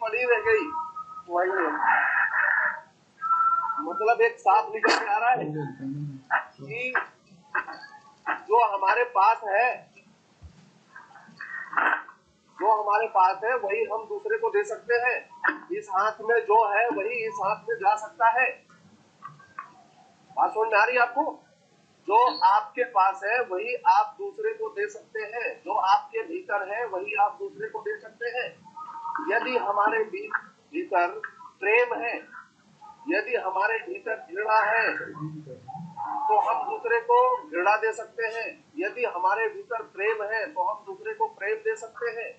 पड़ी रह गई, वही है। मतलब एक साफ निकल के आ रहा है कि जो हमारे पास है, जो हमारे पास है वही हम दूसरे को दे सकते हैं। इस हाथ में जो है वही इस हाथ में जा सकता है। बात समझ में आ रही है आपको? जो आपके पास है वही आप दूसरे को दे सकते हैं, जो आपके भीतर है वही आप दूसरे को दे सकते हैं। यदि हमारे भीतर प्रेम है, यदि हमारे भीतर घृणा है, तो हम दूसरे को घृणा दे सकते हैं। यदि हमारे भीतर प्रेम है तो हम दूसरे को प्रेम दे सकते हैं।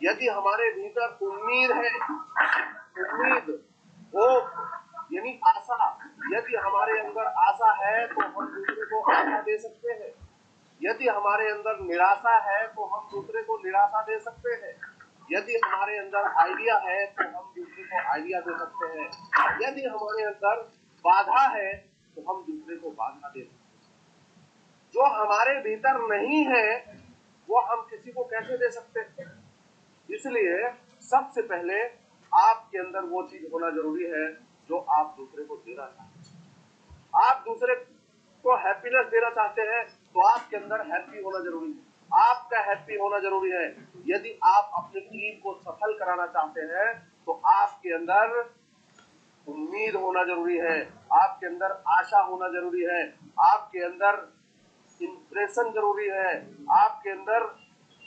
यदि हमारे भीतर उम्मीद है, उम्मीद, होप यानी आशा, यदि हमारे अंदर आशा है तो हम दूसरे को आशा दे सकते हैं। यदि हमारे अंदर निराशा है तो हम दूसरे को निराशा दे सकते हैं। यदि हमारे अंदर आइडिया है तो हम दूसरे को आइडिया दे सकते हैं। यदि हमारे अंदर बाधा है तो हम दूसरे को बाधा दे सकते हैं। जो हमारे भीतर नहीं है वो हम किसी को कैसे दे सकते हैं? इसलिए सबसे पहले आपके अंदर वो चीज होना जरूरी है जो आप दूसरे को देना चाहते हैं। आप दूसरे को हैप्पीनेस देना चाहते हैं तो आपके अंदर हैप्पी होना जरूरी है, आपका हैप्पी होना जरूरी है। यदि आप अपनी टीम को सफल कराना चाहते हैं तो आपके अंदर उम्मीद होना जरूरी है, आपके अंदर आशा होना जरूरी है, आपके अंदर इंप्रेशन जरूरी है, आपके अंदर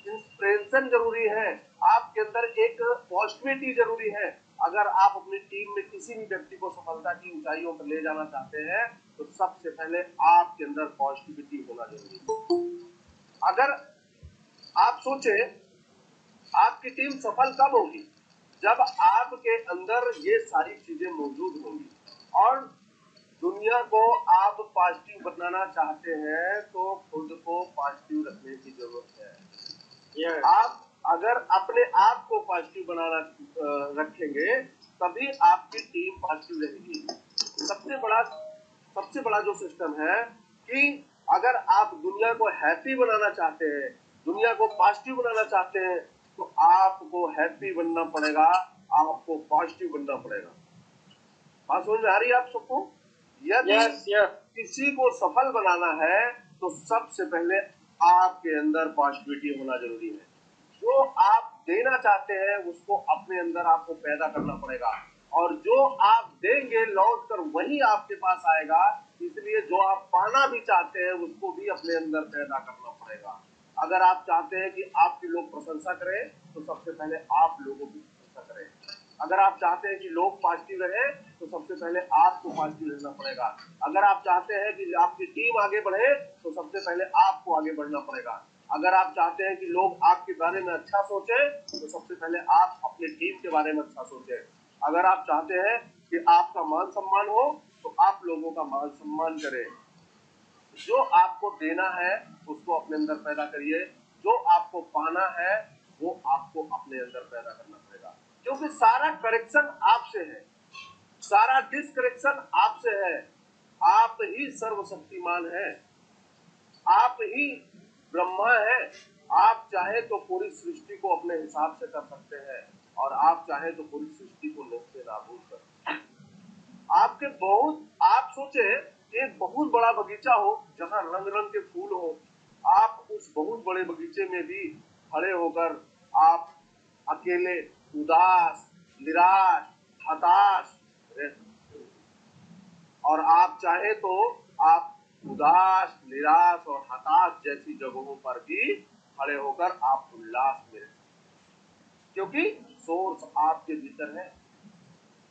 इंस्पिरेशन जरूरी है, आपके अंदर एक पॉजिटिविटी जरूरी है। अगर आप अपनी टीम में किसी भी व्यक्ति को सफलता की ऊंचाइयों पर ले जाना चाहते हैं तो सबसे पहले आपके अंदर पॉजिटिविटी होना जरूरी है। अगर आप सोचे आपकी टीम सफल कब होगी? जब आपके अंदर ये सारी चीजें मौजूद होंगी। और दुनिया को आप पॉजिटिव बनाना चाहते हैं तो खुद को पॉजिटिव रखने की जरूरत है। आप अगर अपने आप को पॉजिटिव बनाना रखेंगे तभी आपकी टीम पॉजिटिव रहेगी। सबसे बड़ा जो सिस्टम है कि अगर आप दुनिया को हैप्पी बनाना चाहते हैं, दुनिया को पॉजिटिव बनाना चाहते हैं तो आपको हैप्पी बनना पड़ेगा, आपको पॉजिटिव बनना पड़ेगा। बात समझ में आ रही है आप सबको? यदि किसी को सफल बनाना है तो सबसे पहले आपके अंदर पॉजिटिविटी होना जरूरी है। जो आप देना चाहते हैं उसको अपने अंदर आपको पैदा करना पड़ेगा, और जो आप देंगे लौट कर वही आपके पास आएगा। इसलिए जो आप पाना भी चाहते हैं उसको भी अपने अंदर पैदा करना पड़ेगा। अगर आप चाहते हैं कि आपके लोग प्रशंसा करें तो सबसे पहले आप लोगों की प्रशंसा करें। अगर आप चाहते हैं कि लोग पॉजिटिव रहे तो सबसे पहले आपको पॉजिटिव रहना पड़ेगा। अगर आप चाहते हैं कि आपकी टीम आगे बढ़े तो सबसे पहले आपको आगे बढ़ना पड़ेगा। अगर आप चाहते हैं कि लोग आपके बारे में अच्छा सोचें तो सबसे पहले आप अपनी टीम के बारे में अच्छा सोचें। अगर आप चाहते हैं कि आपका मान सम्मान हो तो आप लोगों का मान सम्मान करें। जो आपको देना है उसको अपने अंदर पैदा करिए, जो आपको पाना है वो आपको अपने अंदर पैदा करना पड़ेगा। क्योंकि सारा करेक्शन आपसे है, सारा डिसकरेक्शन आपसे है। आप ही सर्वशक्तिमान है, आप ही ब्रह्मा है। आप चाहे तो पूरी सृष्टि को अपने हिसाब से कर सकते हैं और आप चाहे तो पूरी सृष्टि को नष्ट नाबूद कर सकते हैं। आप सोचे एक बहुत बड़ा बगीचा हो जहाँ रंग रंग के फूल हो, आप उस बहुत बड़े बगीचे में भी खड़े होकर आप अकेले उदास, निराश, हताश रह सकते हैं। और आप चाहे तो आप उदास, निराश और हताश जैसी जगहों पर भी खड़े होकर आप उल्लास में रह सकते हैं, क्योंकि सोर्स आपके भीतर है।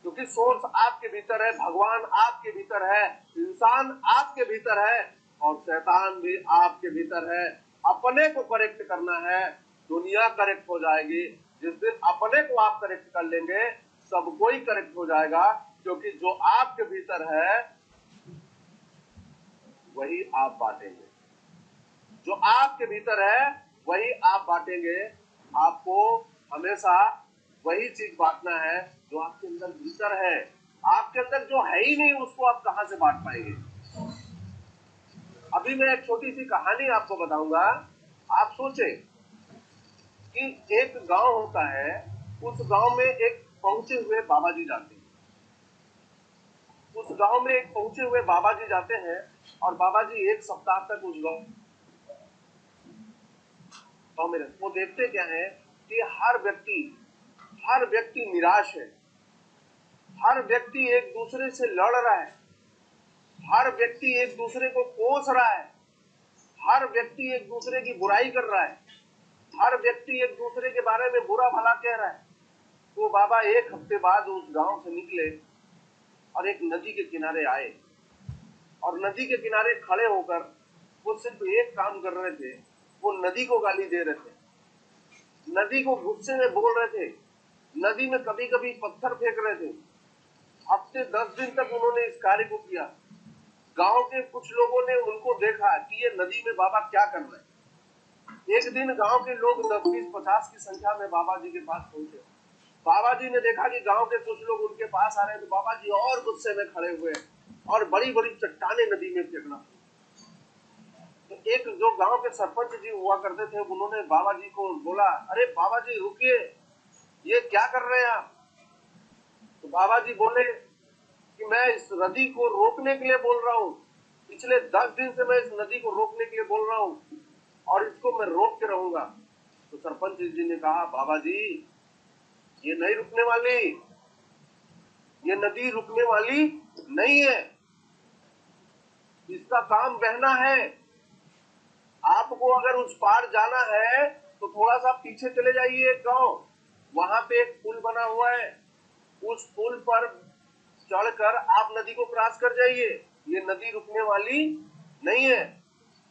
क्योंकि सोर्स आपके भीतर है, भगवान आपके भीतर है, इंसान आपके भीतर है और शैतान भी आपके भीतर है। अपने को करेक्ट करना है, दुनिया करेक्ट हो जाएगी। जिस दिन अपने को आप करेक्ट कर लेंगे सब कोई करेक्ट हो जाएगा, क्योंकि जो आपके भीतर है वही आप बांटेंगे। जो आपके भीतर है वही आप बांटेंगे। आपको हमेशा वही चीज बांटना है जो आपके अंदर भीतर है। आपके अंदर जो है ही नहीं उसको आप कहां से बांट पाएंगे? अभी मैं एक छोटी सी कहानी आपको बताऊंगा। आप सोचे कि एक गांव होता है, उस गांव में एक पहुंचे हुए बाबा जी जाते हैं। उस गांव में एक पहुंचे हुए बाबा जी जाते हैं और बाबा जी एक सप्ताह तक उस गांव में रहते। वो देखते क्या है कि हर व्यक्ति निराश है, हर व्यक्ति एक दूसरे से लड़ रहा है, हर व्यक्ति एक दूसरे को कोस रहा है, हर व्यक्ति एक दूसरे की बुराई कर रहा है, हर व्यक्ति एक दूसरे के बारे में बुरा भला कह रहा है। तो बाबा एक हफ्ते बाद उस गांव से निकले और एक नदी के किनारे आए और नदी के किनारे खड़े होकर वो सिर्फ एक काम कर रहे थे, वो नदी को गाली दे रहे थे, नदी को गुस्से में बोल रहे थे, नदी में कभी कभी पत्थर फेंक रहे थे। हफ्ते 10 दिन तक उन्होंने इस कार्य को किया। गांव के कुछ लोगों ने उनको देखा कि ये नदी में बाबा क्या कर रहे हैं। एक दिन गांव के लोग 10, 20, 50 की संख्या में बाबा जी के पास पहुंचे। बाबा जी ने देखा कि गांव के कुछ लोग उनके पास आ रहे हैं, तो बाबा जी और गुस्से में खड़े हुए और बड़ी बड़ी चट्टाने नदी में फेंकना। तो एक जो गांव के सरपंच जी हुआ करते थे, उन्होंने बाबा जी को बोला, अरे बाबा जी रुकिए, ये क्या कर रहे हैं आप? तो बाबा जी बोले कि मैं इस नदी को रोकने के लिए बोल रहा हूँ, पिछले 10 दिन से मैं इस नदी को रोकने के लिए बोल रहा हूँ और इसको मैं रोक के रहूंगा। तो सरपंच जी ने कहा, बाबा जी ये नहीं रुकने वाली, ये नदी रुकने वाली नहीं है, इसका काम बहना है। आपको अगर उस पार जाना है तो थोड़ा सा पीछे चले जाइए, एक गांव, वहां पे एक पुल बना हुआ है, उस पुल पर चढ़कर आप नदी को क्रॉस कर जाइए, ये नदी रुकने वाली नहीं है।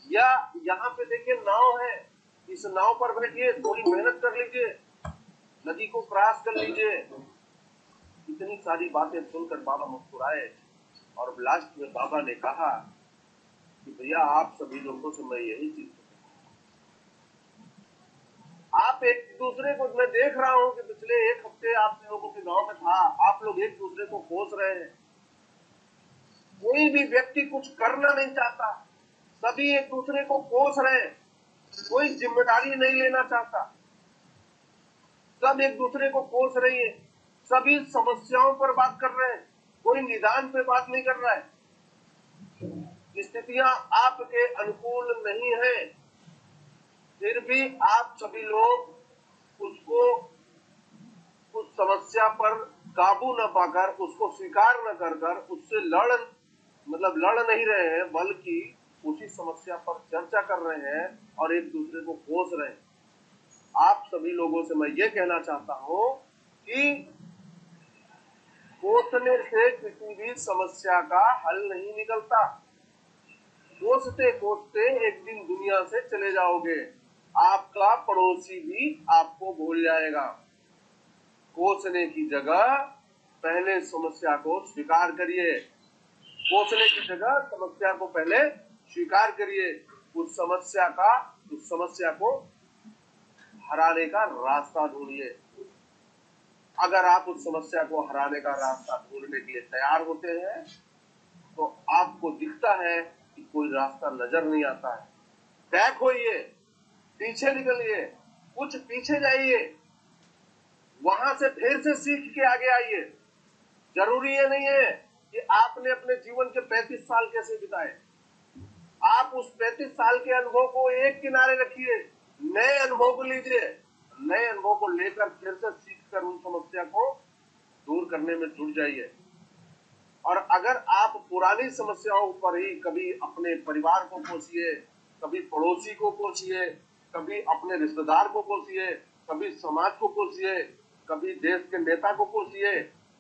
या यहाँ पे देखिए नाव है, इस नाव पर बैठिए, थोड़ी मेहनत कर लीजिए, नदी को क्रॉस कर लीजिए। इतनी सारी बातें सुनकर बाबा मुस्कुराए और लास्ट में बाबा ने कहा कि भैया आप सभी लोगों से मैं यही चीज, आप एक दूसरे को, मैं देख रहा हूँ कि पिछले एक हफ्ते आप लोगों के गांव में था, आप लोग एक दूसरे को कोस रहे हैं, कोई भी व्यक्ति कुछ करना नहीं चाहता, सभी एक दूसरे को कोस रहे हैं, कोई जिम्मेदारी नहीं लेना चाहता, सब एक दूसरे को कोस रही है, सभी समस्याओं पर बात कर रहे हैं, कोई निदान पे बात नहीं कर रहा है। स्थितियां आपके अनुकूल नहीं है, फिर भी आप सभी लोग उसको, उस समस्या पर काबू न पाकर, उसको स्वीकार न कर उससे लड़ नहीं रहे हैं, बल्कि उसी समस्या पर चर्चा कर रहे हैं और एक दूसरे को कोस रहे हैं। आप सभी लोगों से मैं ये कहना चाहता हूँ कि कोसने से किसी भी समस्या का हल नहीं निकलता। कोसते कोसते एक दिन दुनिया से चले जाओगे, आपका पड़ोसी भी आपको भूल जाएगा। कोसने की जगह पहले समस्या को स्वीकार करिए, कोसने की जगह समस्या को पहले स्वीकार करिए, उस समस्या को हराने का रास्ता ढूंढिए। अगर आप उस समस्या को हराने का रास्ता ढूंढने के लिए तैयार होते हैं तो आपको दिखता है कि कोई रास्ता नजर नहीं आता है, बैक होइए, पीछे निकलिए, कुछ पीछे जाइए, वहां से फिर से सीख के आगे आइए। जरूरी ये नहीं है कि आपने अपने जीवन के 35 साल कैसे बिताए, आप उस 35 साल के अनुभव को एक किनारे रखिए, नए अनुभव को लीजिए, नए अनुभव को लेकर फिर से सीख कर उन समस्या को दूर करने में जुट जाइए। और अगर आप पुरानी समस्याओं पर ही कभी अपने परिवार को कोसिए, कभी पड़ोसी को कोसिए, कभी अपने रिश्तेदार को कोसिए, कभी समाज को कोसिए, कभी देश के नेता को कोसिए,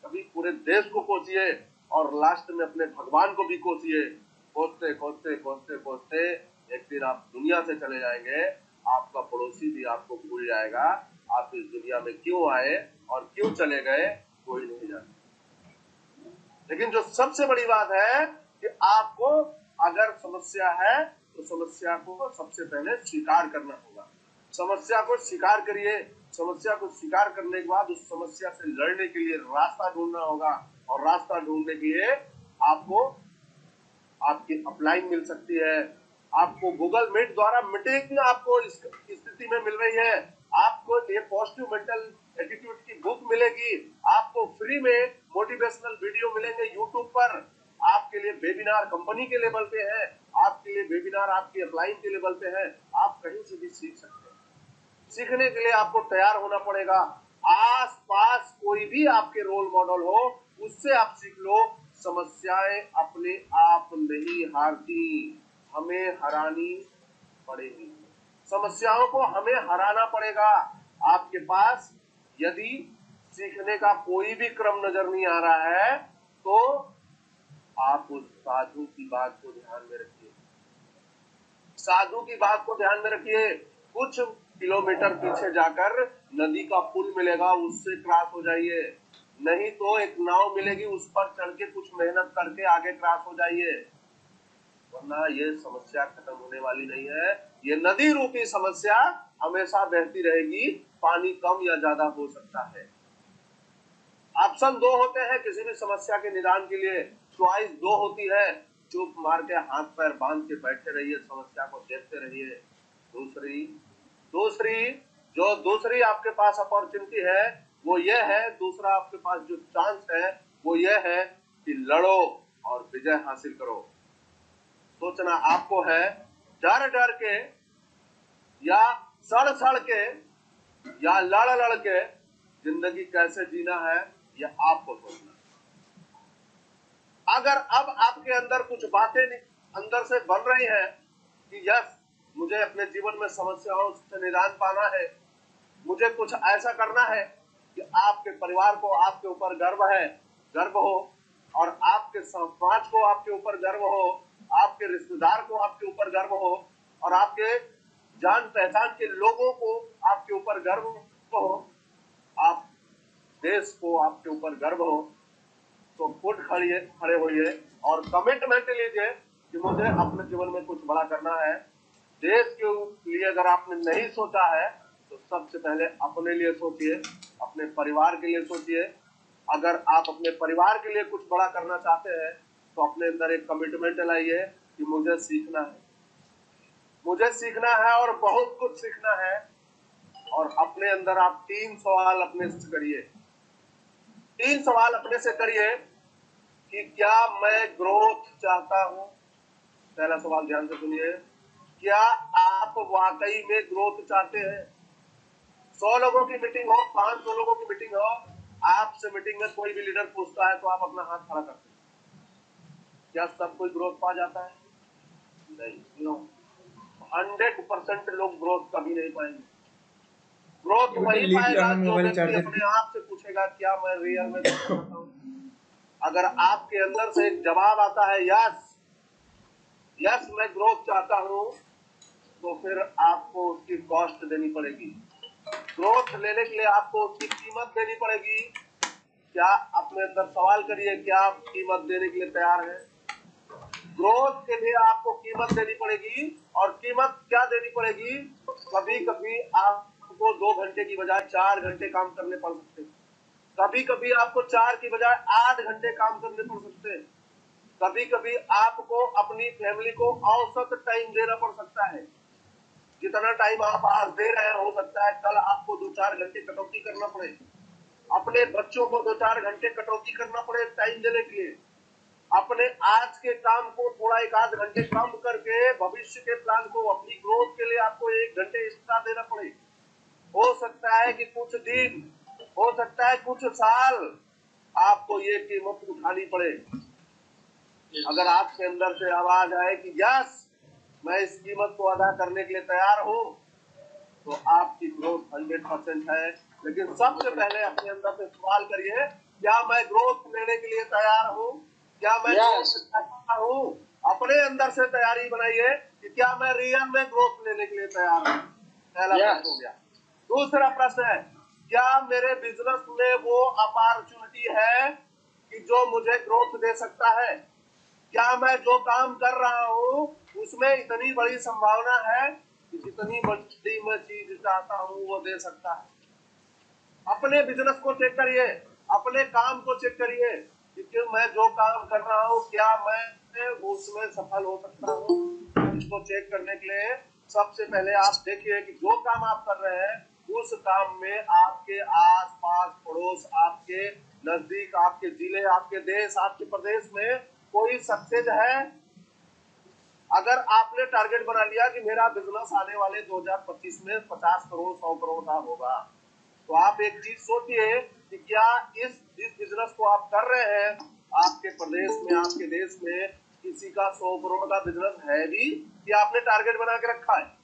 कभी पूरे देश को कोसिए और लास्ट में अपने भगवान को भी कोसिए, कोसते कोसते कोसते कोसते एक दिन आप दुनिया से चले जाएंगे, आपका पड़ोसी भी आपको भूल जाएगा। आप इस दुनिया में क्यों आए और क्यों चले गए कोई नहीं जानता। लेकिन जो सबसे बड़ी बात है कि आपको अगर समस्या है तो समस्या को सबसे पहले स्वीकार करना होगा। समस्या को स्वीकार करिए, समस्या को स्वीकार करने के बाद उस समस्या से लड़ने के लिए रास्ता ढूंढना होगा और रास्ता ढूंढने के लिए आपको आपकी अपलाइन मिल सकती है, आपको गूगल मीट द्वारा मीटिंग आपको इस स्थिति में मिल रही है, आपको ये पॉजिटिव मेंटल एटीट्यूड की बुक मिलेगी, आपको फ्री में मोटिवेशनल वीडियो मिलेंगे यूट्यूब पर, आपके लिए वेबिनार कंपनी के लेवल पे है, आपके लिए वेबिनार आपकी अपलाइन के लेवल पे है, आप कहीं से भी सीख सकते हैं। सीखने के लिए आपको तैयार होना पड़ेगा। आस पास कोई भी आपके रोल मॉडल हो, उससे आप सीख लो। समस्याएं अपने आप नहीं हारती, हमें हरानी पड़ेगी। समस्याओं को हमें हराना पड़ेगा। आपके पास यदि सीखने का कोई भी क्रम नजर नहीं आ रहा है तो आप उस साधु की बात को ध्यान में रखिए। साधु की बात को ध्यान में रखिए। कुछ किलोमीटर पीछे जाकर नदी का पुल मिलेगा, उससे क्रॉस हो जाइए। नहीं तो एक नाव मिलेगी, उस पर चढ़ के कुछ मेहनत करके आगे क्रॉस हो जाइए, वरना ये समस्या खत्म होने वाली नहीं है। ये नदी रूपी समस्या हमेशा बहती रहेगी, पानी कम या ज्यादा हो सकता है। ऑप्शन दो होते हैं किसी भी समस्या के निदान के लिए, चॉइस दो होती है। चुप मार के हाथ पैर बांध के बैठे रहिए, समस्या को देखते रहिए। दूसरी दूसरी जो दूसरी आपके पास अपॉर्चुनिटी है वो ये है, दूसरा आपके पास जो चांस है वो ये है कि लड़ो और विजय हासिल करो। सोचना आपको है, डर डर के या सड़ सड़ के या लड़ लड़ के जिंदगी कैसे जीना है, यह आपको सोचना। अगर अब आपके अंदर कुछ बातें अंदर से बन रही हैं कि यस, मुझे अपने जीवन में समस्याओं से निदान पाना है, मुझे कुछ ऐसा करना है कि आपके परिवार को आपके ऊपर गर्व हो, और आपके समाज को आपके ऊपर गर्व हो, आपके रिश्तेदार को आपके ऊपर गर्व हो, और आपके जान पहचान के लोगों को आपके ऊपर गर्व हो, आप देश को आपके ऊपर गर्व हो, तो खुद खड़े होइए और कमिटमेंट लीजिए कि मुझे अपने जीवन में कुछ बड़ा करना है। देश के लिए अगर आपने नहीं सोचा है तो सबसे पहले अपने लिए सोचिए, अपने परिवार के लिए सोचिए। अगर आप अपने परिवार के लिए कुछ बड़ा करना चाहते हैं तो अपने अंदर एक कमिटमेंट लाइए कि मुझे सीखना है और बहुत कुछ सीखना है। और अपने अंदर आप 3 सवाल अपने से करिए। 3 सवाल अपने से करिए कि क्या मैं ग्रोथ चाहता हूं। पहला सवाल ध्यान से सुनिए, क्या आप वाकई में ग्रोथ चाहते हैं? 100 लोगों की मीटिंग हो, 500 लोगों की मीटिंग हो, आपसे मीटिंग में कोई भी लीडर पूछता है तो आप अपना हाथ खड़ा करते हैं। क्या सब कोई ग्रोथ पा जाता है? नहीं, नो। 100% लोग ग्रोथ कभी नहीं पाएंगे। ग्रोथ वही पाएगा जो व्यक्ति अपने आप से पूछेगा क्या मैं रियल में ग्रोथ चाहता हूं। अगर आपके अंदर से एक जवाब आता है यस मैं ग्रोथ चाहता हूं, तो फिर आपको उसकी कॉस्ट देनी पड़ेगी। ग्रोथ लेने के लिए आपको उसकी कीमत देनी पड़ेगी। क्या अपने अंदर सवाल करिए, क्या आप कीमत देने के लिए तैयार हैं? ग्रोथ के लिए आपको कीमत देनी पड़ेगी, और कीमत क्या देनी पड़ेगी? कभी कभी आपको 2 घंटे की बजाय 4 घंटे काम करने पड़ सकते हैं। कभी कभी आपको 4 की बजाय 8 घंटे काम करने पड़ सकते हैं। कभी कभी आपको अपनी फैमिली को औसत टाइम देना पड़ सकता है। जितना टाइम आप आज दे रहे हैं, हो सकता है कल आपको 2-4 घंटे कटौती करना पड़े। अपने बच्चों को 2-4 घंटे कटौती करना पड़े टाइम देने के लिए। अपने आज के काम को थोड़ा 1-8 घंटे कम करके भविष्य के प्लान को, अपनी ग्रोथ के लिए आपको 1 घंटे एक्स्ट्रा देना पड़े। हो सकता है कि कुछ दिन, हो सकता है कुछ साल आपको ये कीमत उठानी पड़े। अगर आपके अंदर से आवाज आए कि यस मैं इस कीमत को अदा करने के लिए तैयार हूं, तो आपकी ग्रोथ 100% है। लेकिन सबसे पहले अपने अंदर से सवाल करिए, क्या मैं ग्रोथ लेने के लिए तैयार हूं? क्या मैं ग्रोथ चाहता हूं? अपने अंदर से तैयारी बनाइए कि क्या मैं रियल में ग्रोथ लेने के लिए तैयार हूं। पहला प्रश्न हो गया। दूसरा प्रश्न है, क्या मेरे बिजनेस में वो अपॉर्चुनिटी है कि जो मुझे ग्रोथ दे सकता है? क्या मैं जो काम कर रहा हूँ उसमें इतनी बड़ी संभावना है कि जितनी बड़ी मैं चीज चाहता हूँ वो दे सकता है? अपने बिजनेस को चेक करिए, अपने काम को चेक करिए कि मैं जो काम कर रहा हूँ क्या मैं उसमें सफल हो सकता हूँ। इसको चेक करने के लिए सबसे पहले आप देखिए कि जो काम आप कर रहे हैं उस काम में आपके आस पास पड़ोस, आपके नजदीक, आपके जिले, आपके देश, आपके प्रदेश में कोई सक्सेस है? अगर आपने टारगेट बना लिया कि मेरा बिजनेस आने वाले 2025 में 50 करोड़ 100 करोड़ का होगा, तो आप एक चीज सोचिए कि क्या इस जिस बिजनेस को आप कर रहे हैं, आपके प्रदेश में, आपके देश में किसी का 100 करोड़ का बिजनेस है भी, कि आपने टारगेट बना के रखा है?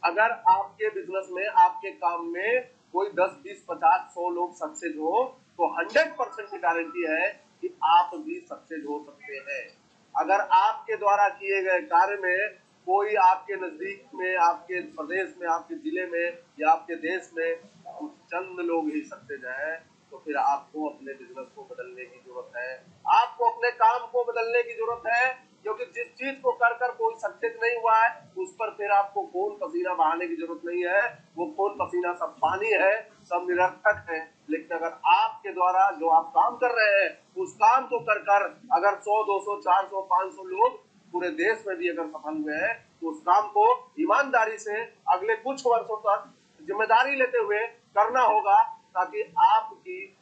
अगर आपके बिजनेस में, आपके काम में कोई 10, 20, 50, 100 लोग सक्सेस हो, तो 100% की गारंटी है कि आप भी सक्सेस हो सकते हैं। अगर आपके द्वारा किए गए कार्य में कोई आपके नजदीक में, आपके प्रदेश में, आपके जिले में या आपके देश में कुछ चंद लोग ही सक्सेस हैं, तो फिर आपको अपने बिजनेस को बदलने की जरूरत है, आपको अपने काम को बदलने की जरूरत है। क्योंकि जिस चीज को कर कर कोई सक्सेस नहीं हुआ है, उस पर फिर आपको खून पसीना बहाने की जरूरत नहीं है। वो खून पसीना सब पानी है, सब निरर्थक है। लेकिन अगर आपके द्वारा जो आप काम कर रहे हैं, उस काम को कर कर अगर 100, 200, 400, 500 लोग पूरे देश में भी अगर सफल हुए हैं, तो उस काम को ईमानदारी से अगले कुछ वर्षों तक जिम्मेदारी लेते हुए करना होगा, ताकि आपकी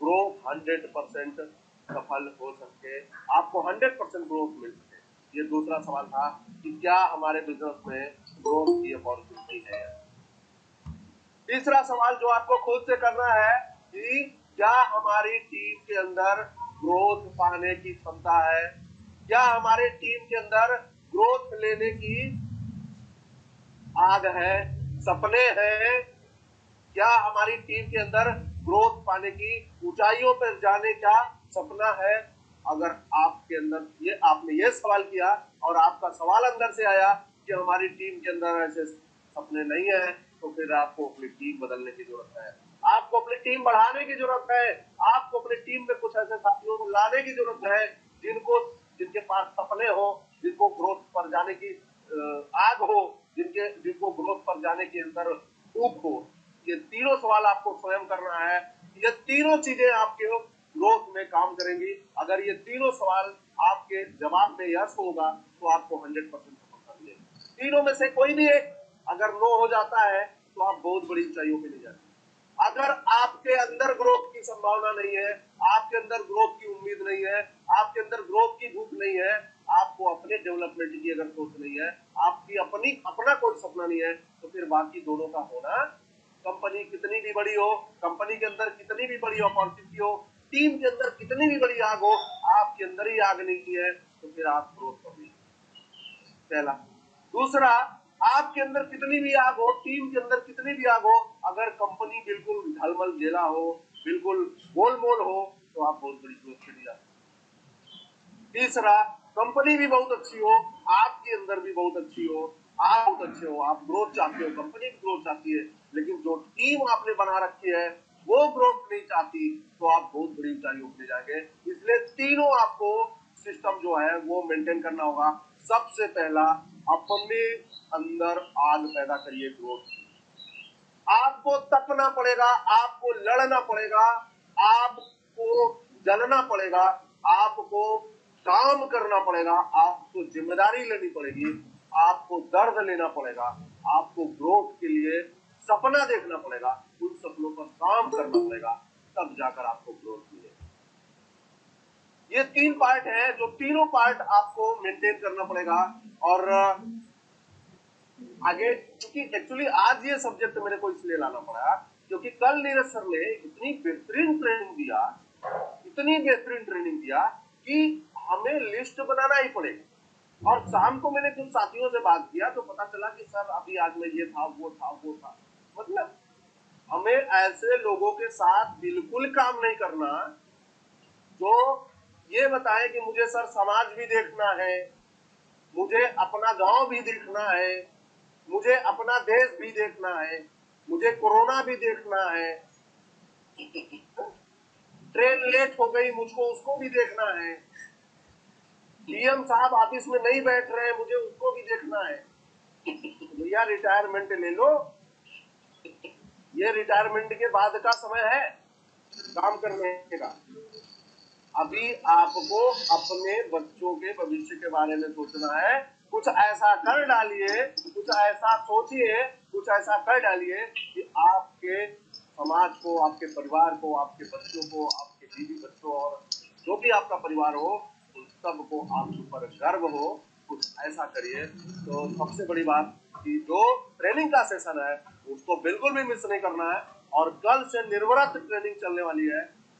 ग्रोथ 100% सफल हो सके, आपको 100% ग्रोथ मिल सके। ये दूसरा सवाल था कि क्या हमारे बिजनेस में ग्रोथ की अपॉर्चुनिटी है। तीसरा सवाल जो आपको खुद से करना है कि क्या हमारी टीम के अंदर ग्रोथ पाने की क्षमता है, क्या हमारे टीम के अंदर ग्रोथ लेने की आग है, सपने हैं, क्या हमारी टीम के अंदर ग्रोथ पाने की, ऊंचाइयों पर जाने का सपना है। अगर आपके अंदर ये, आपने ये सवाल किया और आपका सवाल अंदर से आया कि हमारी टीम के अंदर ऐसे सपने नहीं है, तो फिर आपको अपनी टीम बदलने की जरूरत है, आपको अपनी टीम बढ़ाने की जरूरत है, आपको अपनी टीम में कुछ ऐसे साथियों को लाने की जरूरत है जिनके पास सपने हो, जिनको ग्रोथ पर जाने की आग हो, जिनको ग्रोथ पर जाने के अंदर ऊब हो। ये तीनों सवाल आपको स्वयं करना है। ये तीनों चीजें आपके ग्रोथ में काम करेंगी। अगर ये तीनों सवाल आपके जवाब में यस होगा, तो आपको 100% सफलता मिलेगी। तीनों में से कोई भी एक अगर नो हो जाता है, तो आप बहुत बड़ी ऊंचाइयों पे नहीं जाते। अगर आपके अंदर ग्रोथ की संभावना नहीं है, आपके अंदर ग्रोथ की उम्मीद नहीं है, आपके अंदर ग्रोथ की भूख नहीं है, आपको अपने डेवलपमेंट की अगर सोच नहीं है, आपकी अपना कोई सपना नहीं है, तो फिर बाकी दोनों का होना, कंपनी कितनी भी बड़ी हो, कंपनी के अंदर कितनी भी बड़ी अपॉर्चुनिटी हो, टीम के अंदर कितनी भी बड़ी आग हो, आपके अंदर ही आग नहीं है, तो फिर आप ग्रोथ कर नहीं। पहला। दूसरा, आपके अंदर कितनी भी आग हो, टीम के अंदर कितनी भी आग हो, अगर कंपनी बिल्कुल ढलमल जेला हो, बिल्कुल गोलमोल हो, तो आप बहुत बड़ी ग्रोथ के लिए जाते। तीसरा, कंपनी भी बहुत अच्छी हो, आपके अंदर भी बहुत अच्छी हो, आप बहुत अच्छे हो, आप ग्रोथ चाहते हो, कंपनी भी ग्रोथ चाहती है, लेकिन जो टीम आपने बना रखी है वो ग्रोथ नहीं चाहती, तो आप बहुत बड़ी ऊंचाइयों पे जाएंगे। इसलिए तीनों आपको सिस्टम जो है वो मेंटेन करना होगा। सबसे पहला, अपने अंदर आग पैदा करिए ग्रोथ। आपको तपना पड़ेगा, आपको लड़ना पड़ेगा, आपको जलना पड़ेगा, आपको काम करना पड़ेगा, आपको जिम्मेदारी लेनी पड़ेगी, आपको दर्द लेना पड़ेगा, आपको ग्रोथ के लिए सपना देखना पड़ेगा, उन सपनों पर काम करना पड़ेगा, तब जाकर आपको ग्रोथ मिलेगी। ये 3 पार्ट है, जो तीनों पार्ट आपको मेंटेन करना पड़ेगा। और आगे, क्योंकि एक्चुअली आज ये सब्जेक्ट मेरे को इसलिए लाना पड़ा क्योंकि कल नीरज सर ने इतनी बेहतरीन ट्रेनिंग दिया, इतनी बेहतरीन ट्रेनिंग दिया कि हमें लिस्ट बनाना ही पड़ेगा। और शाम को मैंने कुछ साथियों से बात किया तो पता चला कि सर अभी आज में ये था, वो था, वो था। मतलब हमें ऐसे लोगों के साथ बिल्कुल काम नहीं करना जो ये बताए कि मुझे सर समाज भी देखना है, मुझे अपना गांव भी देखना है, मुझे अपना देश भी देखना है, मुझे कोरोना भी देखना है, ट्रेन लेट हो गई मुझको उसको भी देखना है, डीएम साहब ऑफिस में नहीं बैठ रहे हैं मुझे उसको भी देखना है। भैया रिटायरमेंट ले लो, ये रिटायरमेंट के बाद का समय है काम करने का। अभी आपको अपने बच्चों के भविष्य के बारे में सोचना है, कुछ ऐसा कर डालिए, कुछ ऐसा सोचिए, कुछ ऐसा कर डालिए कि आपके समाज को, आपके परिवार को, आपके बच्चों को, आपके बीवी बच्चों और जो भी आपका परिवार हो, उन सबको आपके ऊपर गर्व हो। कुछ ऐसा करिए। तो सबसे बड़ी बात कि जो ट्रेनिंग का सेशन है उसको बिल्कुल भी मिस नहीं करना है। और कल से निर्वरत ट्रेनिंग चलने वाली है।